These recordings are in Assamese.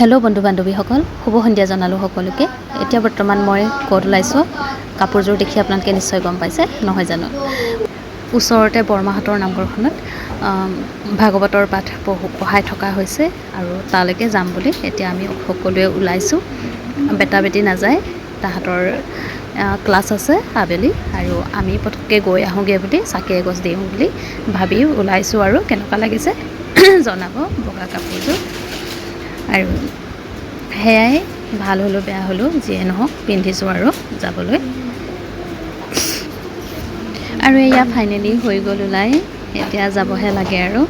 হেল্ল' বন্ধু বান্ধৱীসকল, শুভ সন্ধিয়া জনালোঁ সকলোকে। এতিয়া বৰ্তমান মই ক'ত ওলাইছোঁ, কাপোৰযোৰ দেখি আপোনালোকে নিশ্চয় গম পাইছে নহয় জানো। ওচৰতে বৰমাহঁতৰ নামঘৰখনত ভাগৱতৰ পাঠ পঢ়াই থকা হৈছে আৰু তালৈকে যাম বুলি এতিয়া আমি সকলোৱে ওলাইছোঁ। বেটা বেটি নাযায়, তাহাঁতৰ ক্লাছ আছে আবেলি আৰু আমি পটককৈ গৈ আহোঁগৈ বুলি চাকি এগছ দিওঁ বুলি ভাবি ওলাইছোঁ। আৰু কেনেকুৱা লাগিছে জনাব বগা কাপোৰযোৰ। আৰু সেয়াই, ভাল হ'লেও বেয়া হ'লেও যিয়ে নহওক পিন্ধিছোঁ আৰু যাবলৈ। আৰু এয়া ফাইনেলি হৈ গ'ল ওলাই, এতিয়া যাবহে লাগে। আৰু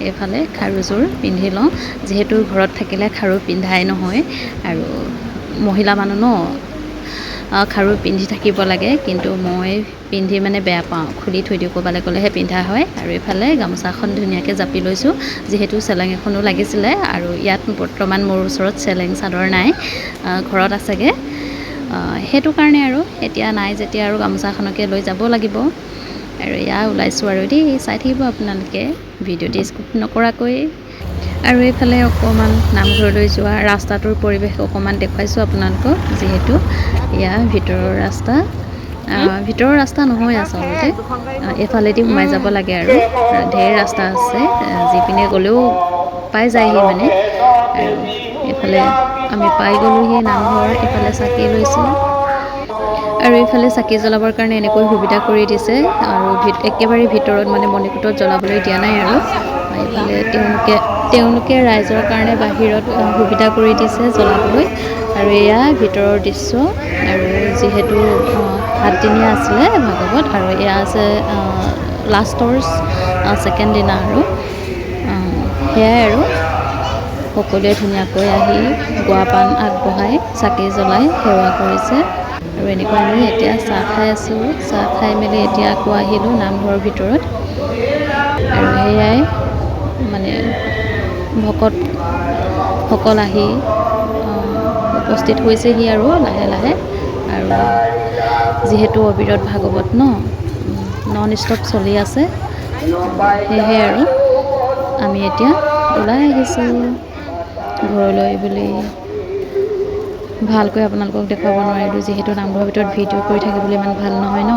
এইফালে খাৰুযোৰ পিন্ধি লওঁ, যিহেতু ঘৰত থাকিলে খাৰু পিন্ধাই নহয় আৰু মহিলা মানুহ ন, খাৰু পিন্ধি থাকিব লাগে, কিন্তু মই পিন্ধি মানে বেয়া পাওঁ, খুলি থৈ দিওঁ, ক'ৰবালৈ গ'লেহে পিন্ধা হয়। আৰু এইফালে গামোচাখন ধুনীয়াকৈ জাপি লৈছোঁ, যিহেতু চেলেং এখনো লাগিছিলে আৰু ইয়াত বৰ্তমান মোৰ ওচৰত চেলেং চাদৰ নাই, ঘৰত আছেগৈ, সেইটো কাৰণে আৰু এতিয়া নাই যেতিয়া আৰু গামোচাখনকে লৈ যাব লাগিব। আৰু এয়া ওলাইছোঁ আৰু দেই, চাই থাকিব আপোনালোকে ভিডিঅ'টি স্কিপ নকৰাকৈ। আৰু এইফালে অকণমান নামঘৰলৈ যোৱা ৰাস্তাটোৰ পৰিৱেশ অকণমান দেখুৱাইছোঁ আপোনালোকক, যিহেতু এয়া ভিতৰৰ ৰাস্তা, ভিতৰৰ ৰাস্তা নহয় আচলতে, এইফালেদি সোমাই যাব লাগে আৰু ঢেৰ ৰাস্তা আছে, যিপিনে গ'লেও পাই যায়হি মানে। আৰু এইফালে আমি পাই গ'লোহি নামঘৰ, এইফালে চাকি লৈছোঁ আৰু এইফালে চাকি জ্বলাবৰ কাৰণে এনেকৈ সুবিধা কৰি দিছে। আৰু একেবাৰে ভিতৰত মানে মণিকূটত জ্বলাবলৈ দিয়া নাই আৰু এইফালে তেওঁলোকে ৰাইজৰ কাৰণে বাহিৰত সুবিধা কৰি দিছে জ্বলাবলৈ। আৰু এয়া ভিতৰৰ দৃশ্য, আৰু যিহেতু 7 দিনীয়া আছিলে ভাগৱত, আৰু এয়া আছে লাষ্টৰ ছেকেণ্ড দিনা। আৰু সেয়াই, আৰু সকলোৱে ধুনীয়াকৈ আহি গুৱা পাণ আগবঢ়াই চাকি জ্বলাই সেৱা কৰিছে। আৰু এনেকৈ আমি এতিয়া চাহ খাই আছোঁ, চাহ খাই মেলি এতিয়া আকৌ আহিলোঁ নামঘৰৰ ভিতৰত। আৰু সেয়াই মানে ভকতসকল আহি উপস্থিত হৈছেহি আৰু লাহে লাহে। আৰু যিহেতু অবিৰত ভাগৱত নন ষ্টপ চলি আছে, সেয়েহে আৰু আমি এতিয়া ওলাই আহিছোঁ ঘৰলৈ বুলি। ভালকৈ আপোনালোকক দেখুৱাব নোৱাৰিলোঁ, যিহেতু নামঘৰৰ ভিতৰত ভিডিঅ' কৰি থাকিবলৈ ইমান ভাল নহয় ন।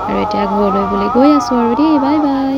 আৰু এতিয়া ঘৰলৈ বুলি গৈ আছোঁ আৰু দেই, বাই বাই।